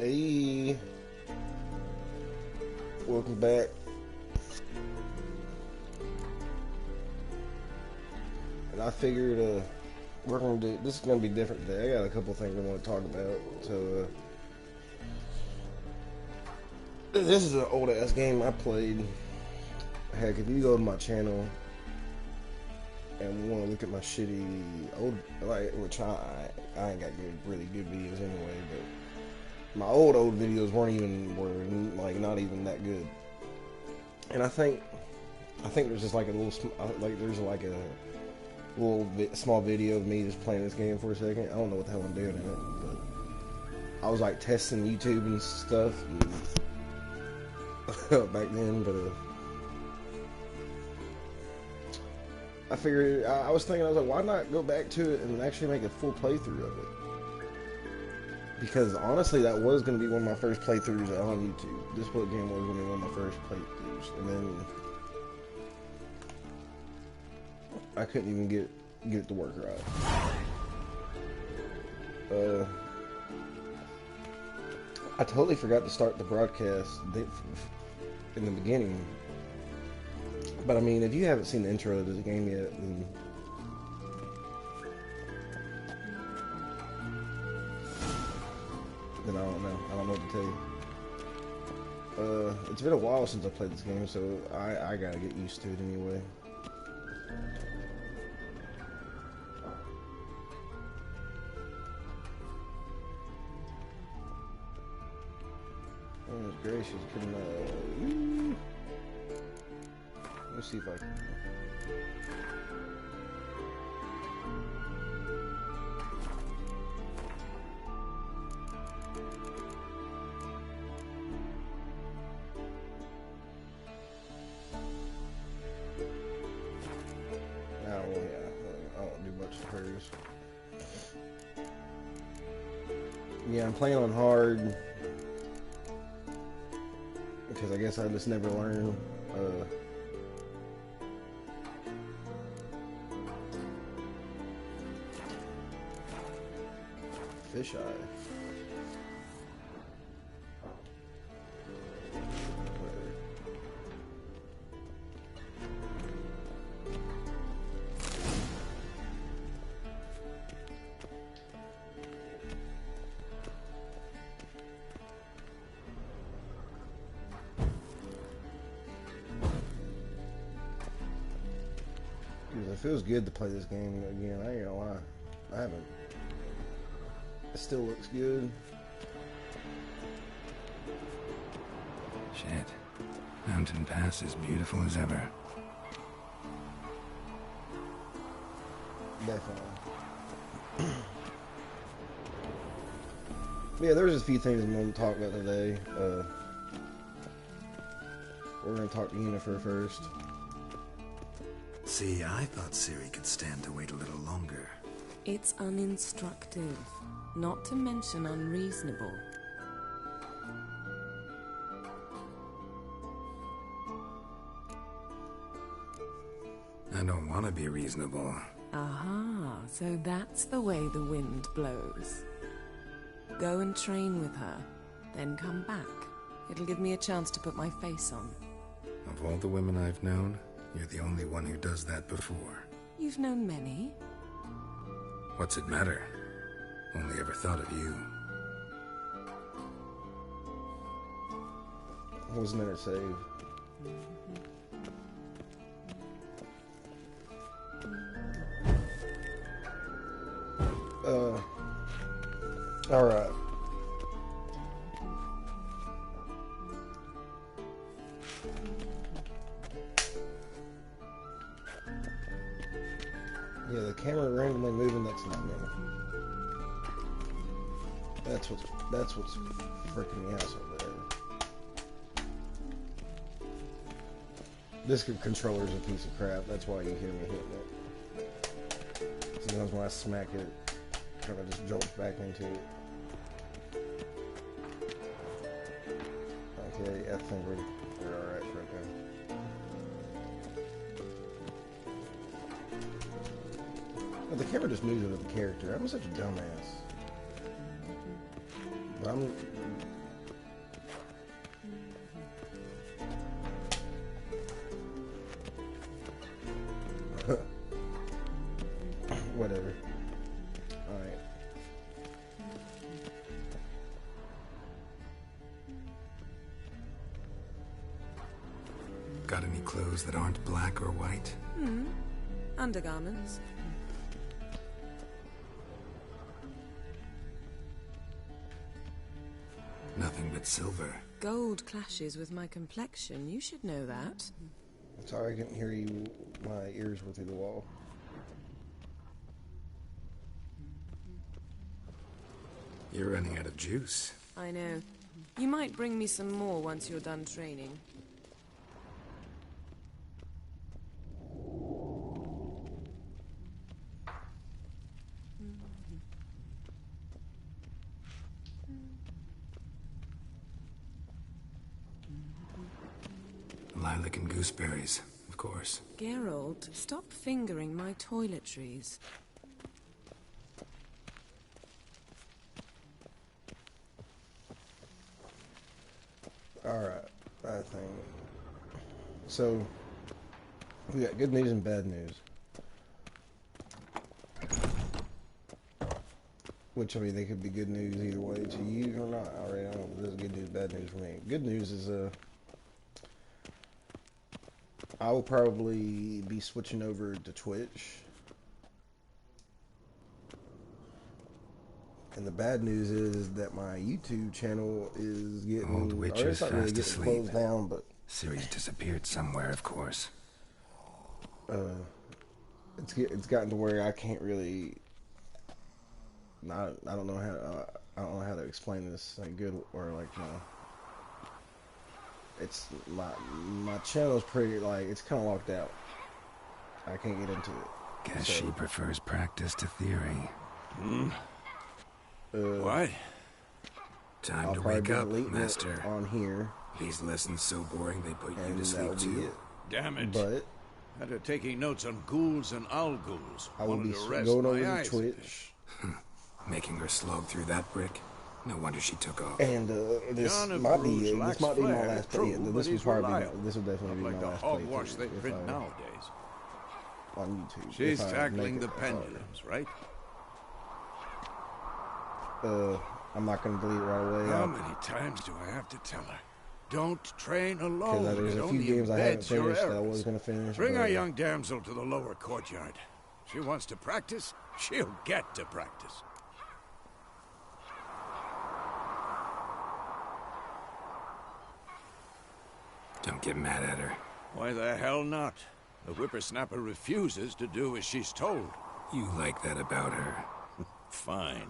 Hey, welcome back. And I figured we're gonna do this is gonna be different today. I got a couple things I want to talk about. So this is an old ass game I played. Heck, if you go to my channel and want to look at my shitty old, which I ain't got really good videos anyway, but my old videos were not even that good. And I think there's just like a little small video of me just playing this game for a second. I don't know what the hell I'm doing in it, but I was like testing YouTube and stuff and back then, but I figured, I was thinking, I was like, why not go back to it and actually make a full playthrough of it? Because honestly, that was going to be one of my first playthroughs on YouTube. This game was going to be one of my first playthroughs, and then I couldn't even get it to work right. I totally forgot to start the broadcast in the beginning. But I mean, if you haven't seen the intro to the game yet, then I don't know. I don't know what to tell you. It's been a while since I played this game, so I gotta get used to it anyway. Oh, gracious, couldn't let's see if I can. I don't do much of hers. Yeah, I'm playing on hard because I guess I just never learn. Fisheye. It feels good to play this game again. I ain't gonna lie. I haven't. It still looks good. Shit. Mountain Pass is beautiful as ever. Definitely. Yeah, there's just a few things I'm going to talk about today. We're going to talk to Yennefer first. See, I thought Ciri could stand to wait a little longer. It's uninstructive, not to mention unreasonable. I don't want to be reasonable. Aha, so that's the way the wind blows. Go and train with her, then come back. It'll give me a chance to put my face on. Of all the women I've known, you're the only one who does that before. You've known many. What's it matter? Only ever thought of you. Wasn't there a save? Alright. Yeah, the camera randomly moving next to me. That's what's freaking me out so bad. This controller's a piece of crap. That's why you hear me hitting it. Sometimes when I smack it, it kind of just jumps back into it. Okay, I think we're alright for right now. But the camera just moves with the character. I'm such a dumbass. But Whatever. Alright. Got any clothes that aren't black or white? Undergarments. Nothing but silver. Gold clashes with my complexion. You should know that. Sorry I couldn't hear you. My ears were through the wall. You're running out of juice. I know. You might bring me some more once you're done training. Lilac and gooseberries, of course. Geralt, stop fingering my toiletries. Alright, I think. So, we got good news and bad news. Which, I mean, they could be good news either way to you or not. I already don't know if this is good news, bad news for me. Good news is, I will probably be switching over to Twitch. And the bad news is that my YouTube channel is getting... Old Witcher's or it's not really fast getting asleep. closed down, but... Ciri's disappeared somewhere, of course. It's gotten to where I can't really... I don't know how to explain this like good or like it's my channel's pretty like it's kind of locked out. I can't get into it. Guess she prefers practice to theory. What? Time I'll to probably wake be up, deleting it Master. on here, These lessons so boring they put you and to that'll sleep be too. it. Damn it. But After taking notes on ghouls and owl ghouls, I will be wanted to rest going my over to eyes. Twitch, Making her slog through that brick? No wonder she took off. and this John of might Bruges be lacks my flair, last true, play. but This will he's probably reliable. this will definitely be Like my the last hogwash playthrough they if print I- nowadays. on YouTube. She's if I tackling make the it that pendulums, right? far. I'm not gonna delete it right away. How many times do I have to tell her? Don't train Because alone. there's It a few only games I haven't embeds your finished that I errors. was gonna finish. Bring but- our young damsel to the lower courtyard. She wants to practice, she'll get to practice. Don't get mad at her. Why the hell not? The whippersnapper refuses to do as she's told. You like that about her. Fine.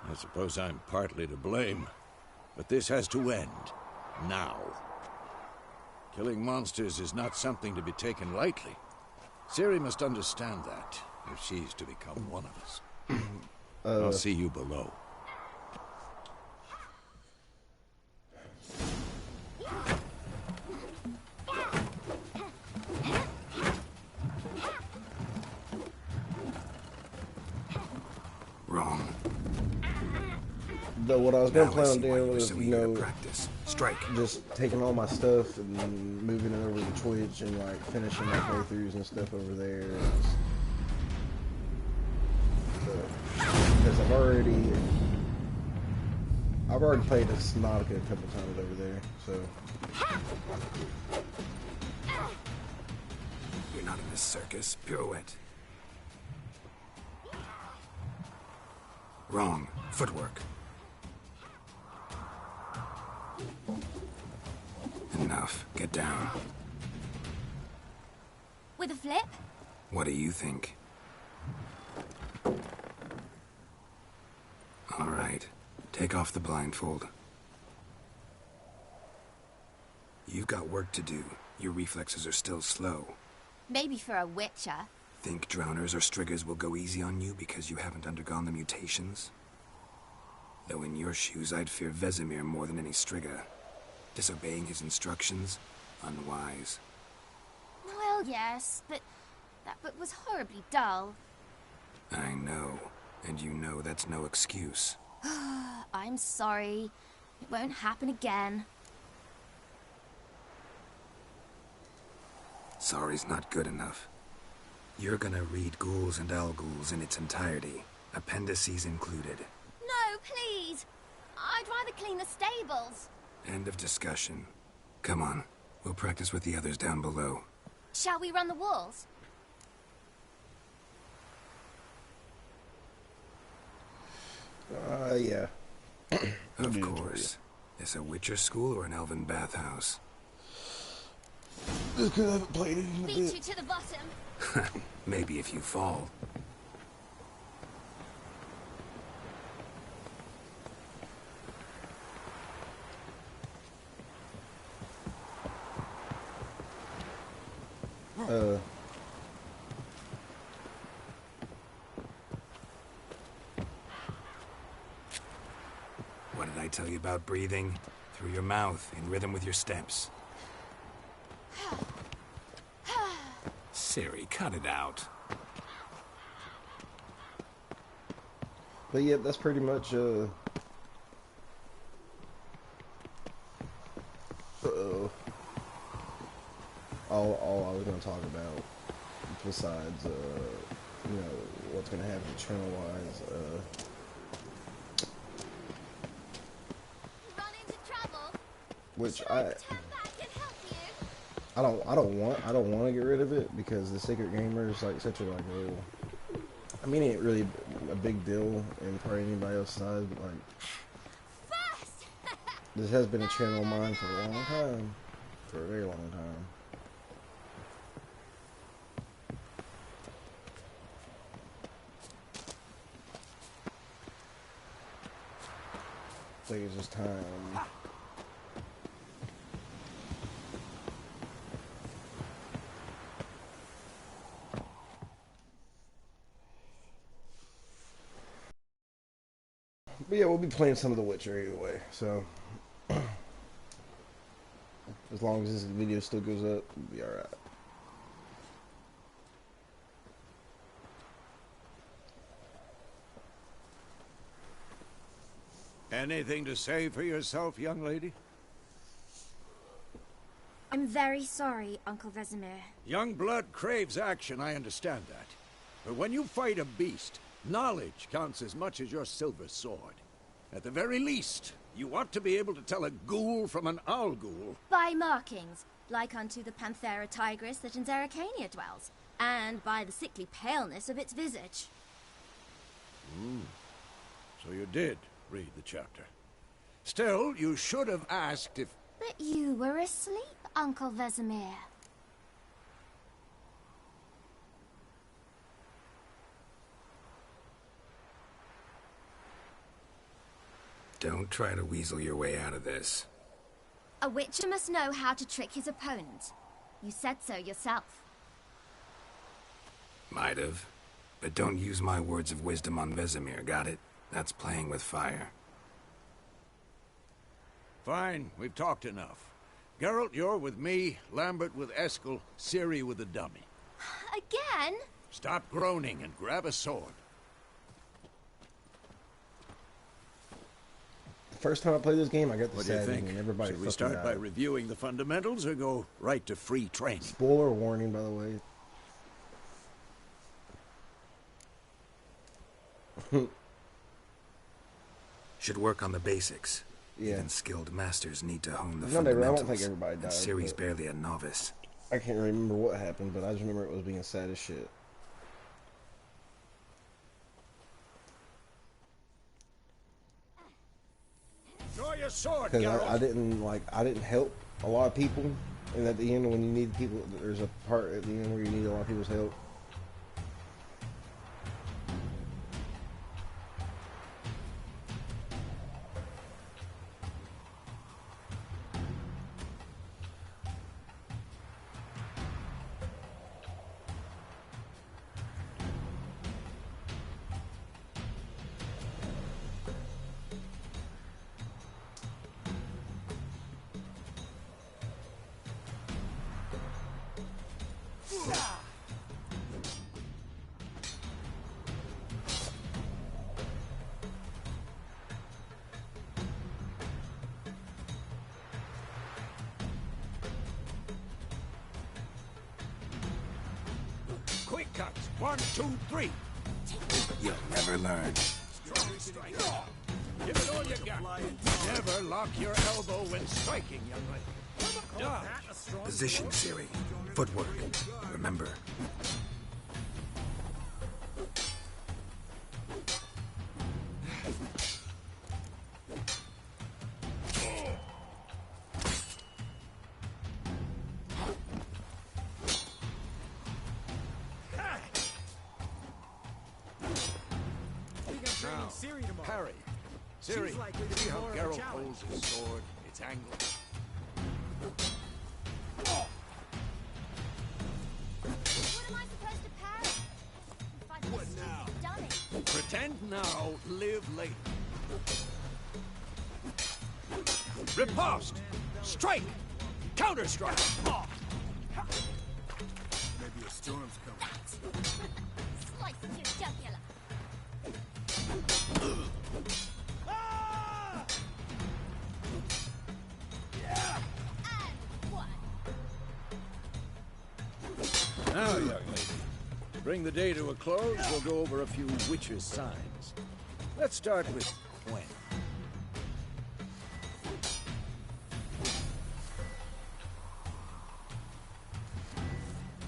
I suppose I'm partly to blame. But this has to end. Now. Killing monsters is not something to be taken lightly. Ciri must understand that, if she's to become one of us. I'll see you below. Wrong. But what I was gonna Now I plan on see why doing you were was, so you eager to know, practice. Strike. just taking all my stuff and moving it over to Twitch and like finishing my playthroughs and stuff over there. Because I've already played as Nautica a couple times over there, so You're not in this circus. Pirouette. Wrong. Footwork. Enough. Get down. With a flip? What do you think? All right. Take off the blindfold. You've got work to do. Your reflexes are still slow. Maybe for a witcher. Think drowners or striggers will go easy on you because you haven't undergone the mutations? Though in your shoes, I'd fear Vesemir more than any strigger. Disobeying his instructions? Unwise. Well, yes, but that book was horribly dull. I know. And you know that's no excuse. I'm sorry. It won't happen again. Sorry's not good enough. You're gonna read Ghouls and Al-Ghouls in its entirety, appendices included. No, please! I'd rather clean the stables. End of discussion. Come on, we'll practice with the others down below. Shall we run the walls? Yeah. Of course. Is a Witcher school or an elven bathhouse? Just 'cause I haven't played it in a Beat bit. you to the bottom. Maybe if you fall. What did I tell you about breathing? Through your mouth, in rhythm with your steps. Siri, cut it out. But yeah, that's pretty much all I was gonna talk about. Besides, you know, what's gonna happen channel-wise. Run into trouble. Which Should I turn back and help you? I don't want to get rid of it because the Secret Gamer is like such a like little. I mean, it ain't really a big deal in probably anybody else's side, but like First! this has been a channel of mine for a long time, for a very long time. I think it's just time. But yeah, we'll be playing some of The Witcher either way, so as long as this video still goes up, we'll be alright. Anything to say for yourself, young lady? I'm very sorry, Uncle Vesemir. Young blood craves action, I understand that. But when you fight a beast, knowledge counts as much as your silver sword. At the very least, you ought to be able to tell a ghoul from an owl-ghoul. By markings, like unto the Panthera tigris that in Zeracania dwells, and by the sickly paleness of its visage. So you did read the chapter. Still, you should have asked if... But you were asleep, Uncle Vesemir. Don't try to weasel your way out of this. A witcher must know how to trick his opponent. You said so yourself. Might have. But don't use my words of wisdom on Vesemir, got it? That's playing with fire. Fine, we've talked enough. Geralt, you're with me, Lambert with Eskel, Ciri with the dummy. Again? Stop groaning and grab a sword. The first time I played this game, I got the What do you sad think? ending, and everybody Should we fucking start by died. reviewing the fundamentals or go right to free training? Spoiler warning, by the way. Should work on the basics. Yeah. Even skilled masters need to hone the No, I don't fundamentals. think everybody And died, Ciri's but- barely a novice. I can't remember what happened, but I just remember it was being sad as shit. Draw your sword, Because Geralt! I didn't help a lot of people, and at the end when you need people, there's a part at the end where you need a lot of people's help. 1, 2, 3. You'll never learn. Give it all you got. Never lock your elbow when striking, young lady. Dodge. Position, Siri. Footwork. Remember. Now, parry. Siri, see how Geralt holds his sword, its angle. What am I supposed to parry? Fight this stupid dummy. Pretend now, live later. Riposte! Strike! Counter-strike! Maybe a storm's coming. Slice your jugular. And one. Now, young lady, to bring the day to a close, we'll go over a few witches' signs. Let's start with Gwen.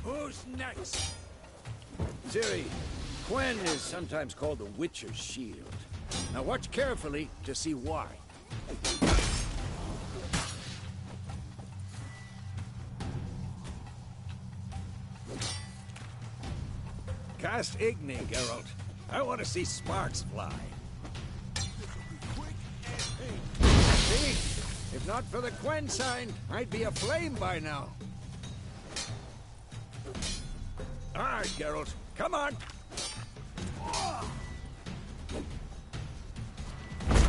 Who's next? Ciri, Gwen is sometimes called the Witcher's Shield. Now watch carefully to see why. Cast Igni, Geralt. I want to see sparks fly. See? If not for the Gwen sign, I'd be aflame by now. All right, Geralt. Come on.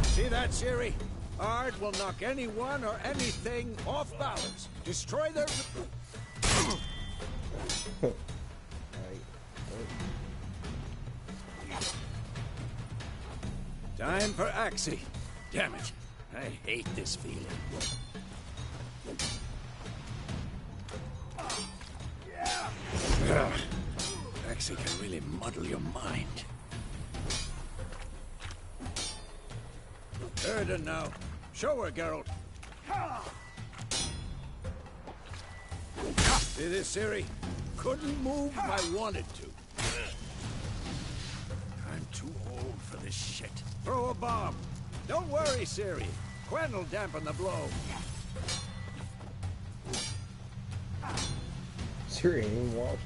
See that, Ciri? Art will knock anyone or anything off balance. Destroy their... Time for Axie. Damn it. I hate this feeling. Ugh. Axie can really muddle your mind. Erden now. Show her, Geralt. See this, Ciri? Couldn't move if I wanted to. I'm too old for this shit. Throw a bomb. Don't worry, Ciri. Gwen will dampen the blow. Siri ain't even watching.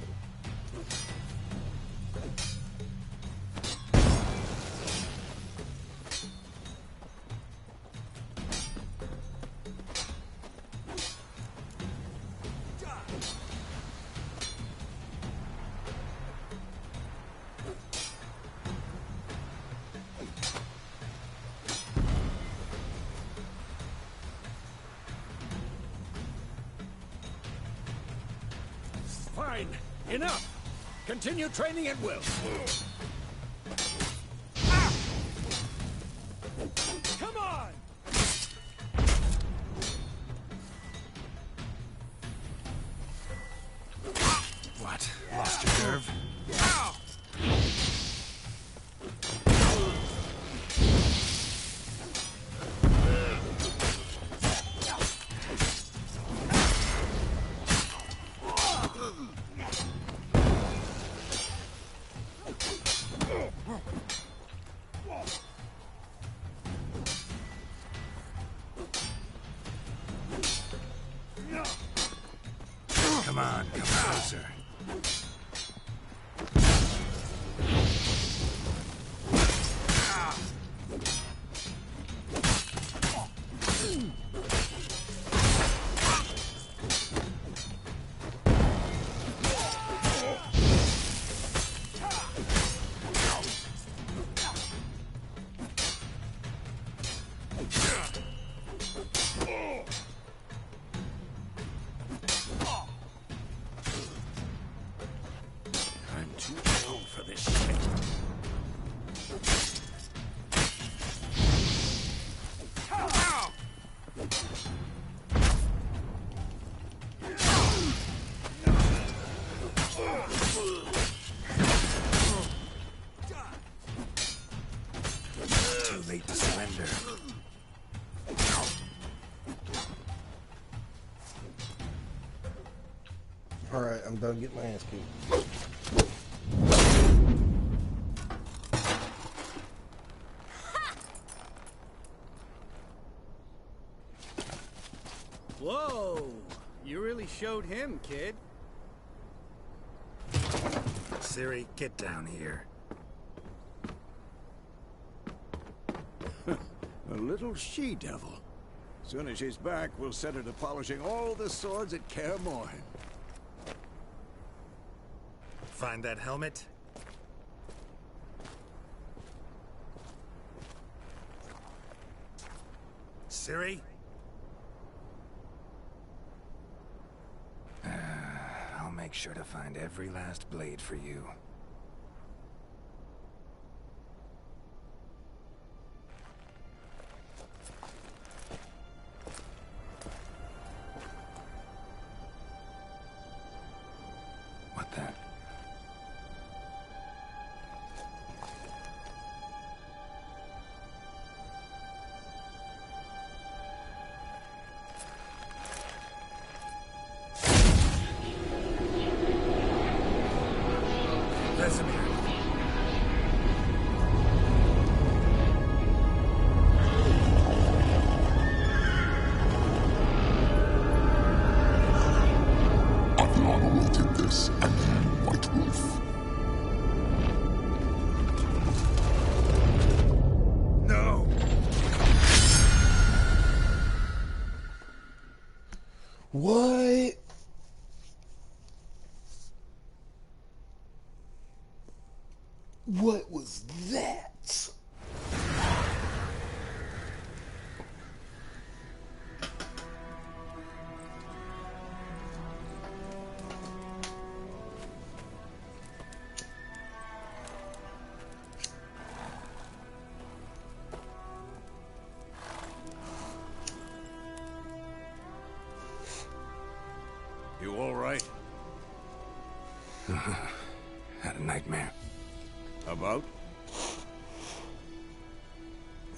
Fine. Enough. Continue training at will. Come on! What? Lost your nerve? Come on, come closer. Alright, I'm done getting my ass kicked. Whoa! You really showed him, kid. Ciri, get down here. A little she-devil. Soon as she's back, we'll set her to polishing all the swords at Kaer Morhen. Find that helmet? Ciri? I'll make sure to find every last blade for you. What the? Vesemir. Aviana awaited this, and you, White Wolf. No! What? What was that? You all right? Had a nightmare. About?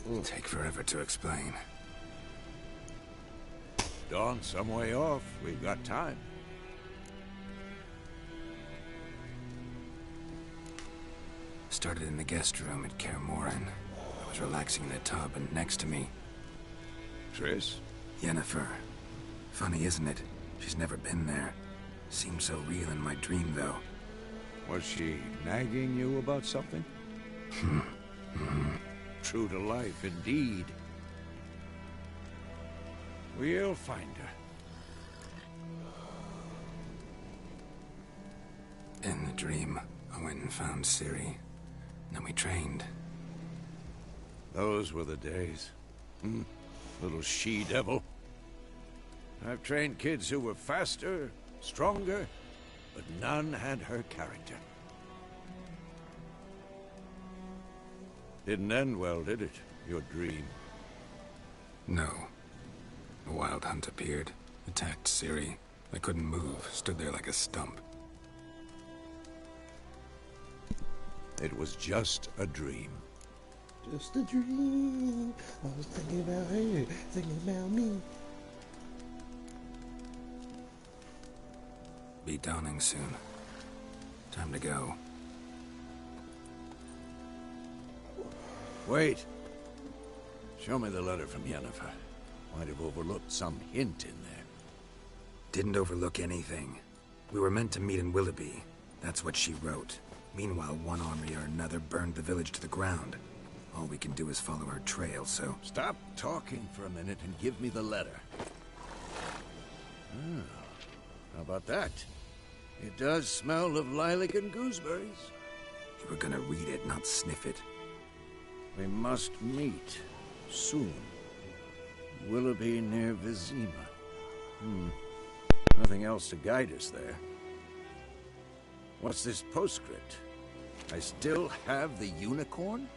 It'll take forever to explain. Dawn's some way off. We've got time. Started in the guest room at Kaer Morhen. I was relaxing in a tub, and next to me, Triss? Yennefer. Funny, isn't it? She's never been there. Seemed so real in my dream, though. Was she nagging you about something? True to life, indeed. We'll find her. In the dream, I went and found Ciri. Then we trained. Those were the days. Little she-devil. I've trained kids who were faster, stronger, but none had her character. Didn't end well, did it? Your dream? No. A wild hunt appeared, attacked Ciri. I couldn't move, stood there like a stump. It was just a dream. Just a dream. I was thinking about her, thinking about me. Be dawning soon. Time to go. Wait. Show me the letter from Yennefer. Might have overlooked some hint in there. Didn't overlook anything. We were meant to meet in Willoughby. That's what she wrote. Meanwhile, one army or another burned the village to the ground. All we can do is follow her trail, so... Stop talking for a minute and give me the letter. How about that? It does smell of lilac and gooseberries. You were gonna read it, not sniff it. We must meet soon. Willoughby near Vizima. Nothing else to guide us there. What's this postscript? I still have the unicorn?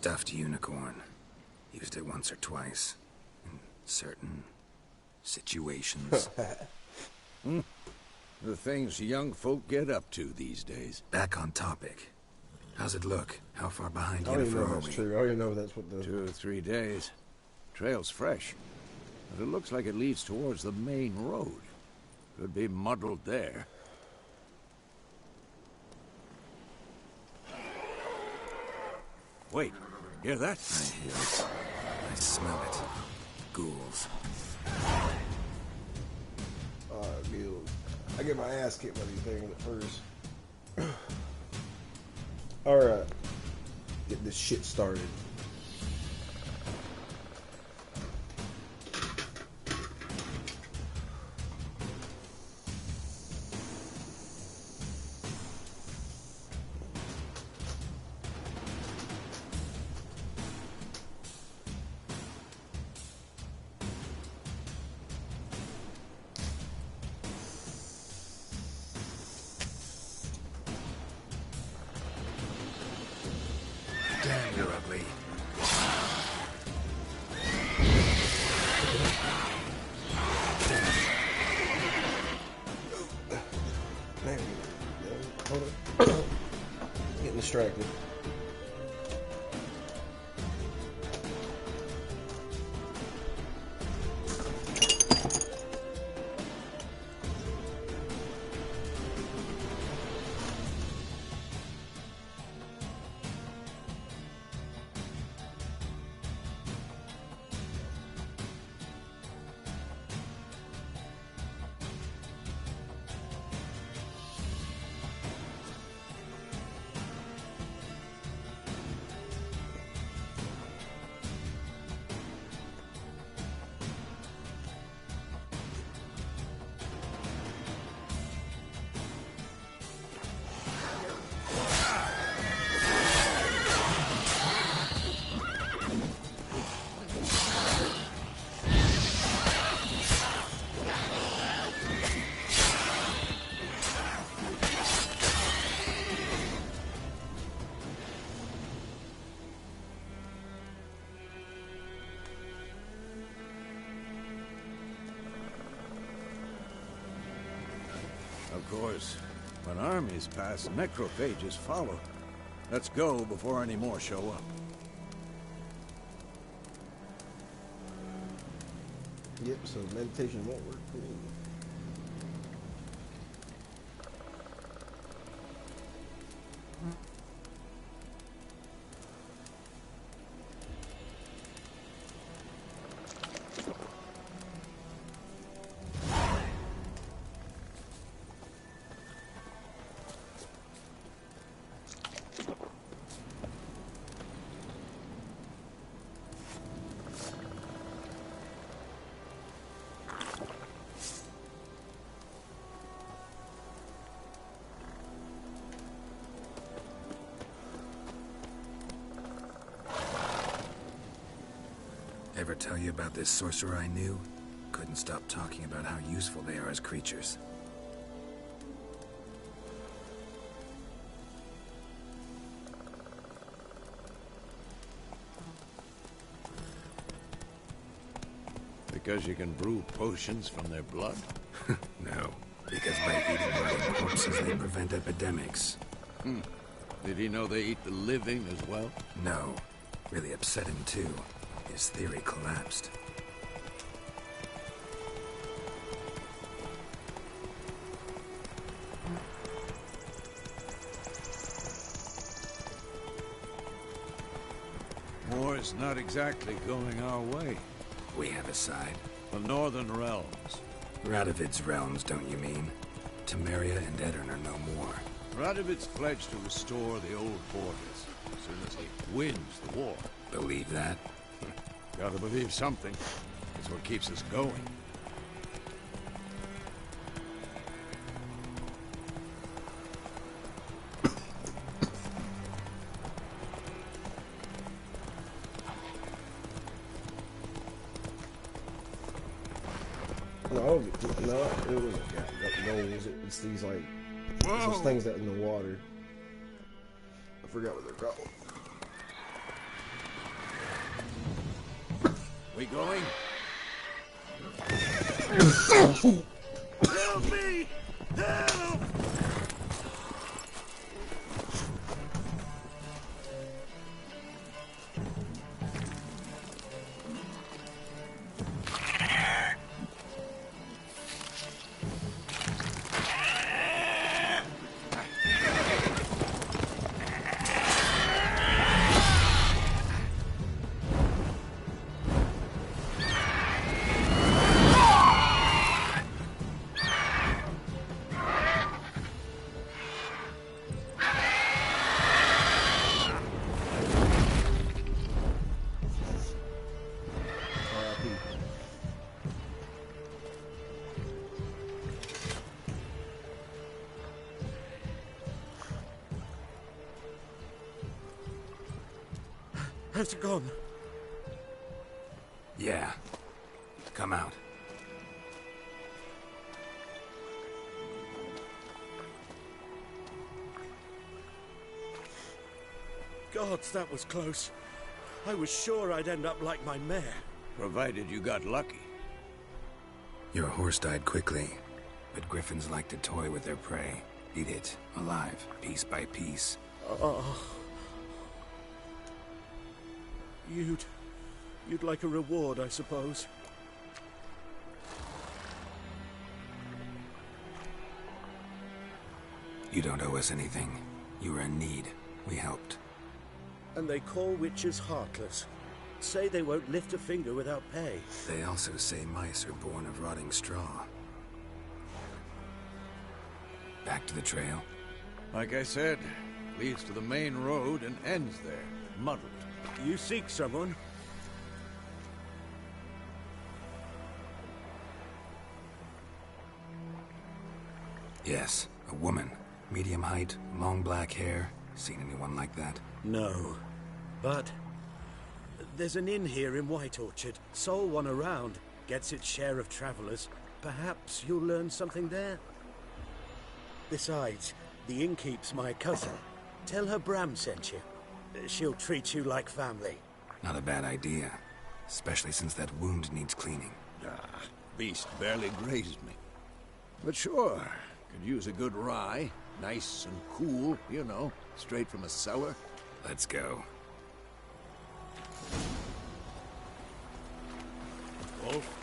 stuffed unicorn. Used it once or twice. In certain situations. The things young folk get up to these days. Back on topic. How's it look? How far behind I don't even know Yennefer if are that's we? true. I don't even know if that's what the... 2 or 3 days. Trail's fresh. But it looks like it leads towards the main road. Could be muddled there. Wait, hear that? I hear it. I smell it. Ghouls. Dude. I get my ass kicked by these things at first. Alright. Get this shit started. Damn, you're ugly. Man, hold on. Getting distracted. Of course, when armies pass, necrophages follow. Let's go before any more show up. Yep, so meditation won't work for me. Ever tell you about this sorcerer I knew? Couldn't stop talking about how useful they are as creatures. Because you can brew potions from their blood? No, because by eating rotting corpses they prevent epidemics. Did he know they eat the living as well? No, really upset him too. His theory collapsed. War's not exactly going our way. We have a side. The Northern Realms. Radovid's realms, don't you mean? Temeria and Edirn are no more. Radovid's pledged to restore the old borders as soon as he wins the war. Believe that? Gotta believe something. It's what keeps us going. No, it wasn't goals. It's these like it's those things that in the water. I forgot what they're called. we going? Help me! Help! Has it gone? Yeah. Come out. Gods, that was close. I was sure I'd end up like my mare. Provided you got lucky. Your horse died quickly, but griffins like to toy with their prey. Eat it, alive, piece by piece. Oh. You'd like a reward, I suppose. You don't owe us anything. You were in need. We helped. And they call witches heartless. Say they won't lift a finger without pay. They also say mice are born of rotting straw. Back to the trail? Like I said, leads to the main road and ends there, muddled. You seek someone? Yes, a woman. Medium height, long black hair. Seen anyone like that? No. But there's an inn here in White Orchard. Sole one around. Gets its share of travelers. Perhaps you'll learn something there. Besides, the innkeep's my cousin. Tell her Bram sent you. She'll treat you like family. Not a bad idea. Especially since that wound needs cleaning. Beast barely grazed me. But sure, could use a good rye. Nice and cool, you know, straight from a cellar. Let's go. Wolf?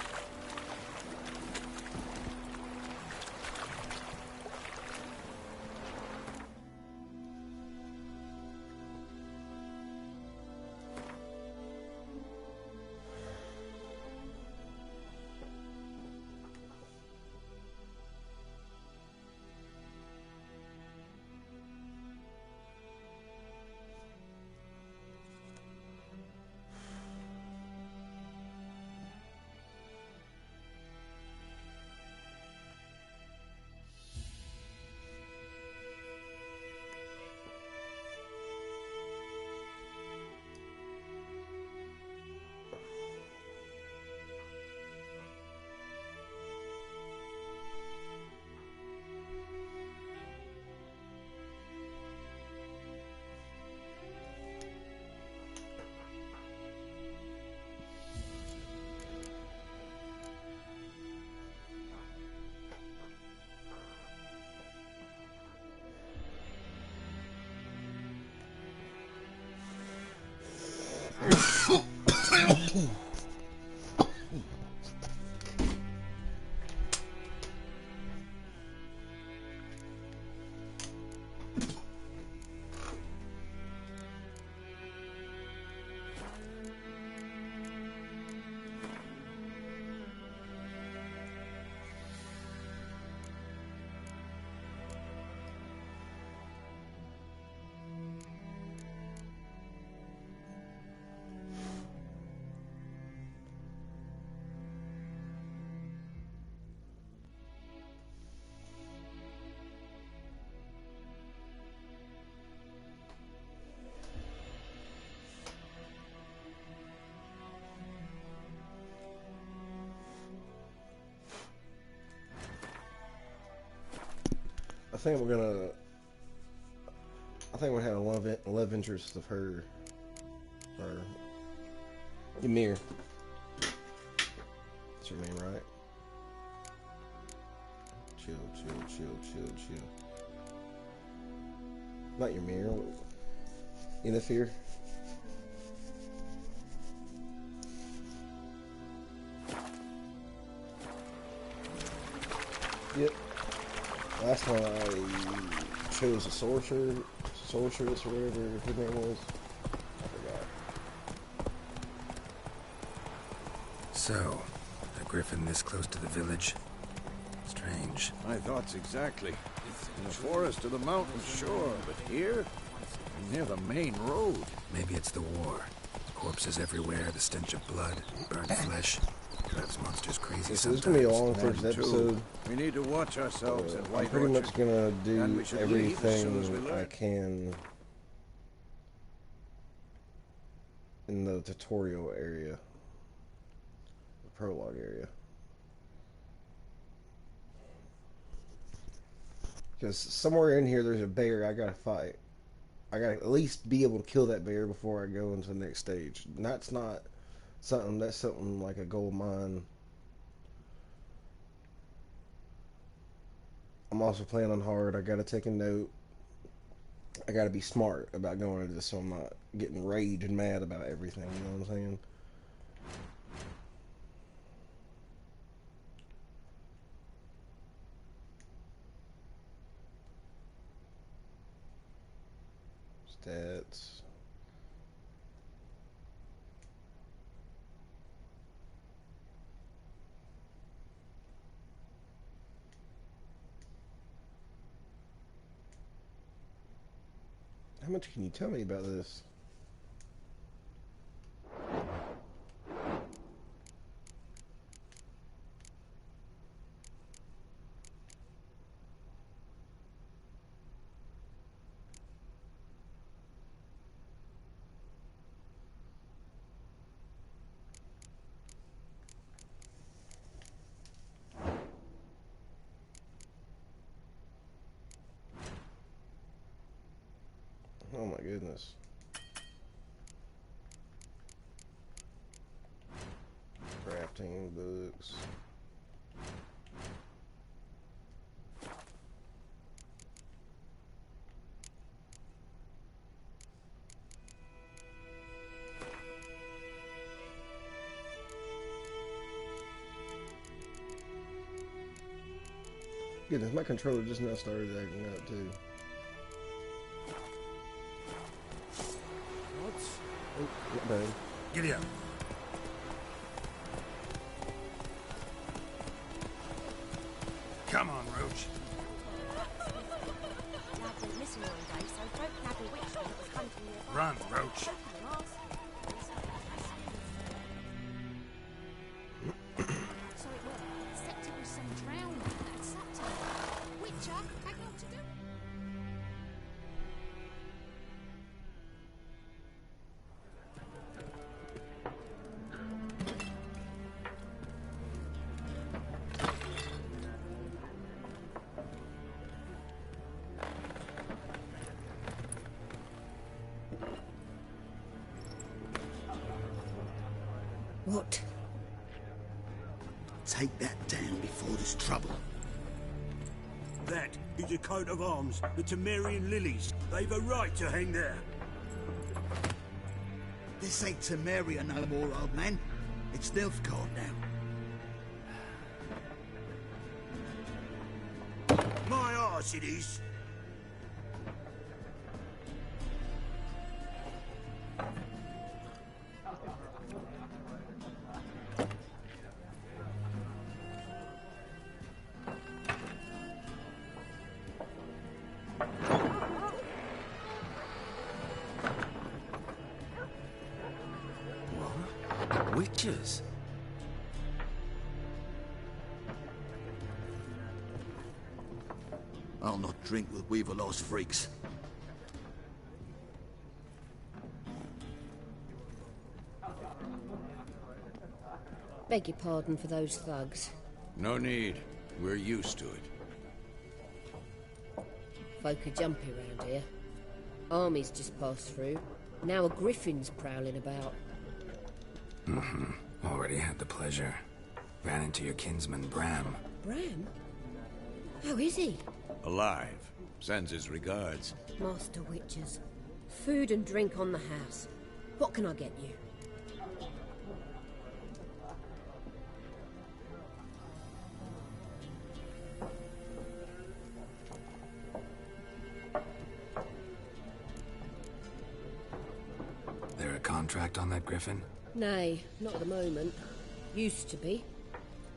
I think we're having a love interest of her, or Ymir. what you mean, right? Chill, chill, chill, chill, chill. Not your mirror. Interfere. Yep. Last time I chose a sorceress or whatever her name was. I forgot. So, a griffin this close to the village? Strange. My thoughts exactly. In the forest or the mountain, sure, but here? Near the main road. Maybe it's the war. Corpses everywhere, the stench of blood, burnt flesh. Drives monsters crazy So sometimes. it's gonna be a long first And two, episode. we need to watch ourselves at I'm White pretty Orchard. much gonna do And we should leave as soon as we everything I learn. can in the tutorial area, the prologue area, because somewhere in here there's a bear I gotta fight. I gotta at least be able to kill that bear before I go into the next stage. And that's not something. That's something like a gold mine. I'm also playing on hard. I gotta take a note. I gotta be smart about going into this so I'm not getting rage and mad about everything. You know what I'm saying? Stats. How much can you tell me about this? Oh my goodness. Crafting books. Goodness, my controller just now started acting up too. Oh, not bad. Giddy up. Come on, Roach. Run, Roach. What? Take that down before there's trouble. That is a coat of arms, the Temerian lilies. They've a right to hang there. This ain't Temeria no more, old man. It's Nilfgaard now. My arse it is. Witches. I'll not drink with Weaverlaw's freaks. Beg your pardon for those thugs. No need. We're used to it. Folk are jumpy around here. Armies just passed through. Now a griffin's prowling about. Already had the pleasure. Ran into your kinsman, Bram. Bram? How is he? Alive. Sends his regards. Master Witches. Food and drink on the house. What can I get you? There a contract on that griffin? Nay, not at the moment. Used to be.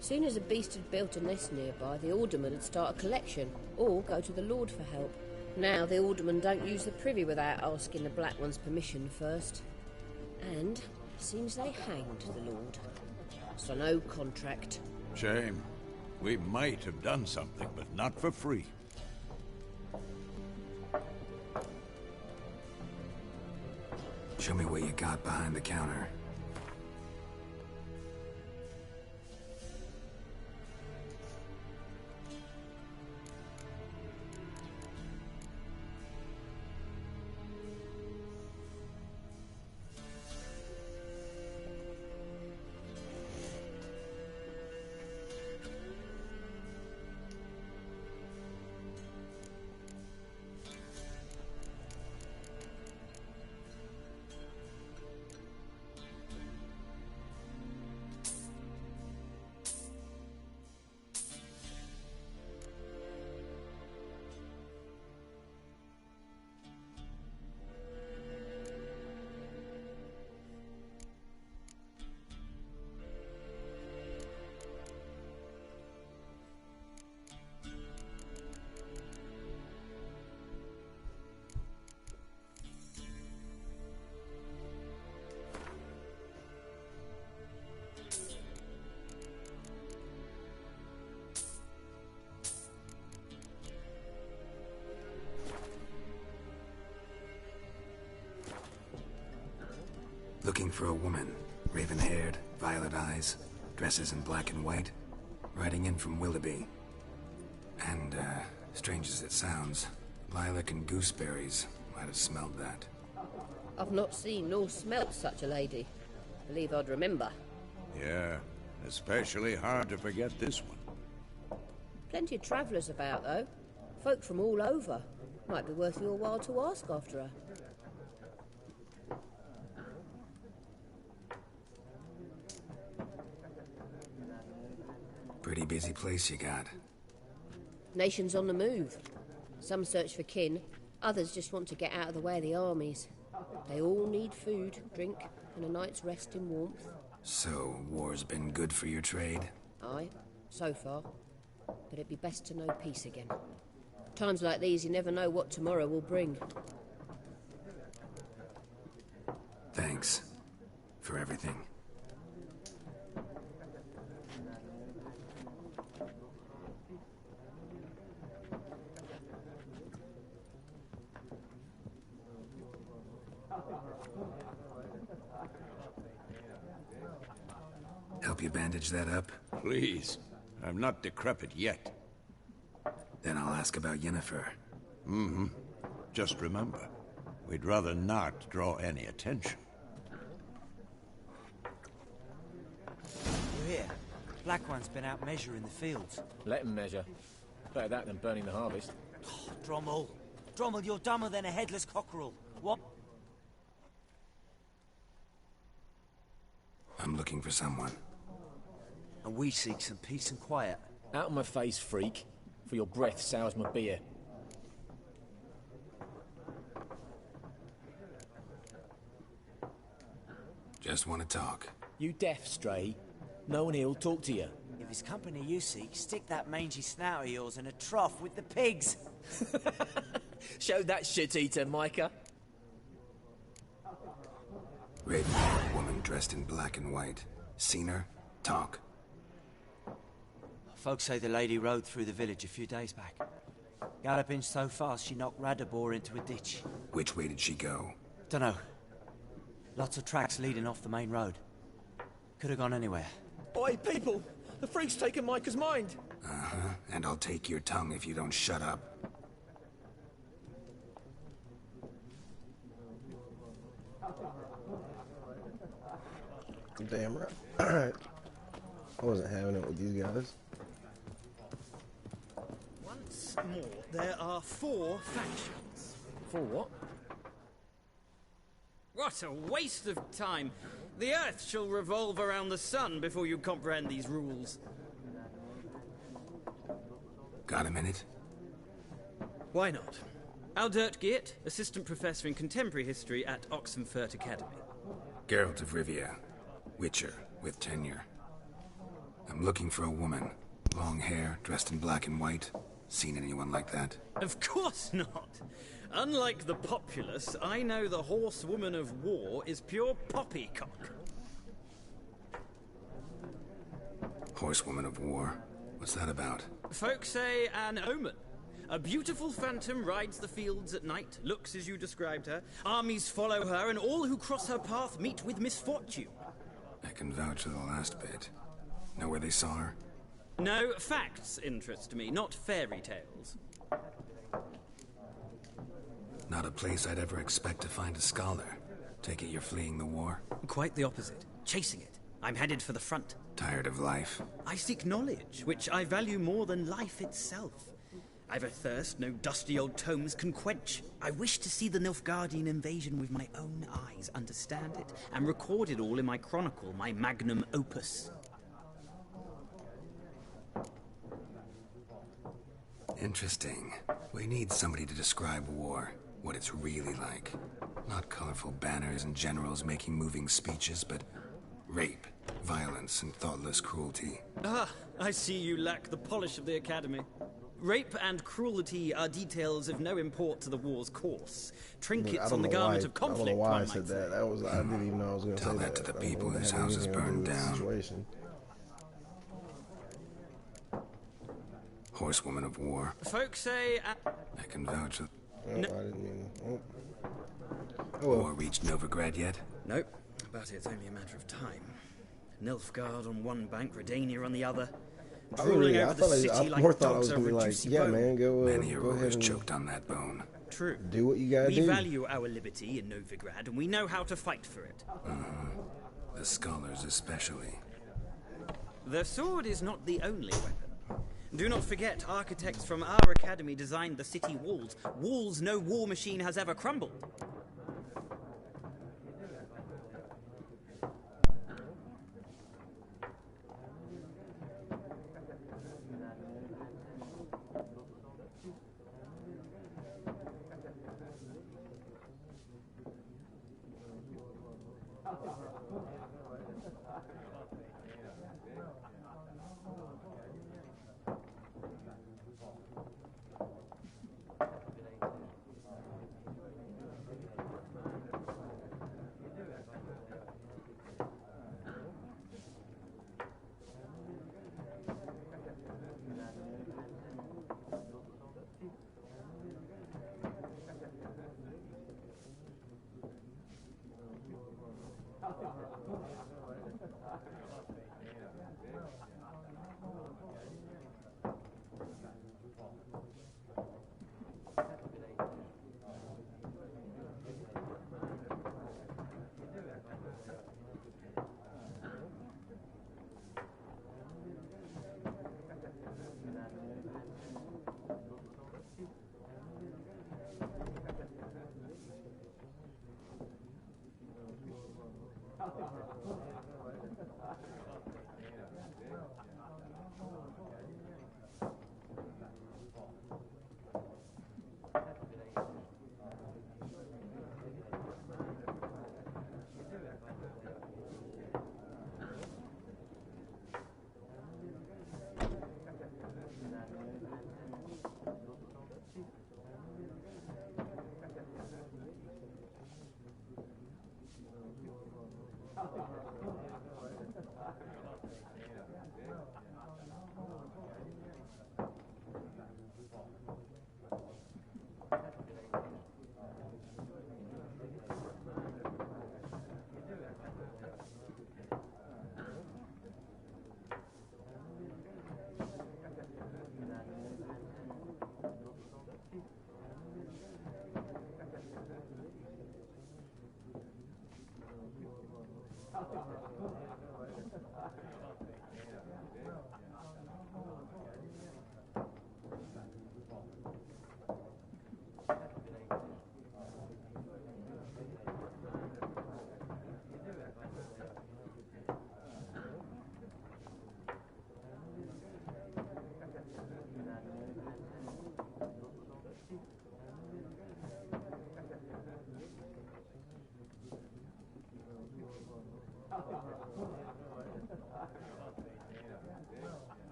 Soon as a beast had built a nest nearby, the alderman would start a collection, or go to the Lord for help. Now the aldermen don't use the privy without asking the Black One's permission first. And seems they hanged the Lord. So no contract. Shame. We might have done something, but not for free. Show me what you got behind the counter. Looking for a woman. Raven-haired, violet eyes, dresses in black and white. Riding in from Willoughby. And, strange as it sounds, lilac and gooseberries might have smelled that. I've not seen nor smelt such a lady. Believe I'd remember. Yeah, especially hard to forget this one. Plenty of travellers about, though. Folk from all over. Might be worth your while to ask after her. Pretty busy place you got. Nations on the move. Some search for kin, others just want to get out of the way of the armies. They all need food, drink, and a night's rest in warmth. So, war's been good for your trade? Aye, so far. But it'd be best to know peace again. Times like these, you never know what tomorrow will bring. Thanks. For everything. Help you bandage that up? Please. I'm not decrepit yet. Then I'll ask about Yennefer. Mm-hmm. Just remember, we'd rather not draw any attention. You're here. Black One's been out measuring the fields. Let him measure. Better that than burning the harvest. Oh, Drommel. Drommel, you're dumber than a headless cockerel. What? I'm looking for someone. And we seek some peace and quiet. Out of my face, freak. For your breath sours my beer. Just want to talk. You deaf, Stray? No one here'll talk to you. If it's company you seek, stick that mangy snout of yours in a trough with the pigs. Show that shit-eater, Micah. Raven-haired woman dressed in black and white. Seen her? Talk. Folks say the lady rode through the village a few days back. Galloping so fast she knocked Radabor into a ditch. Which way did she go? Dunno. Lots of tracks leading off the main road. Could have gone anywhere. Oi, people! The freak's taken Micah's mind! Uh-huh. And I'll take your tongue if you don't shut up. Damn right. Alright. I wasn't having it with these guys. Once more, there are 4 factions. 4 what? What a waste of time! The Earth shall revolve around the sun before you comprehend these rules. Got a minute? Why not? Aldert Geert, Assistant Professor in Contemporary History at Oxenfurt Academy. Geralt of Rivia. Witcher, with tenure. I'm looking for a woman. Long hair, dressed in black and white. Seen anyone like that? Of course not! Unlike the populace, I know the horsewoman of war is pure poppycock. Horsewoman of war? What's that about? Folk say an omen. A beautiful phantom rides the fields at night, looks as you described her. Armies follow her, and all who cross her path meet with misfortune. I can vouch for the last bit. Know where they saw her? No, facts interest me, not fairy tales. Not a place I'd ever expect to find a scholar. Take it you're fleeing the war? Quite the opposite. Chasing it. I'm headed for the front. Tired of life? I seek knowledge, which I value more than life itself. I've a thirst no dusty old tomes can quench. I wish to see the Nilfgaardian invasion with my own eyes, understand it, and record it all in my chronicle, my magnum opus. Interesting. We need somebody to describe war, what it's really like. Not colorful banners and generals making moving speeches, but rape, violence, and thoughtless cruelty. Ah, I see you lack the polish of the Academy. Rape and cruelty are details of no import to the war's course. Trinkets on the garment of conflict, I don't know why I one said might say. that. That was, I didn't even know I was going to say that. Tell that to the people whose houses burned down. Situation. Horsewoman of war. Folks say... I can vouch for... Oh, No. I didn't mean... Oh. War reached Novigrad yet? Nope, but it's only a matter of time. Nilfgaard on one bank, Redania on the other. Drooling over the city like dogs over a juicy bone. Man, go Many go heroes ahead and choked on that bone. True. do what you gotta We do. value our liberty in Novigrad, and we know how to fight for it. The scholars especially. The sword is not the only weapon. Do not forget, architects from our academy designed the city walls. Walls no war machine has ever crumbled.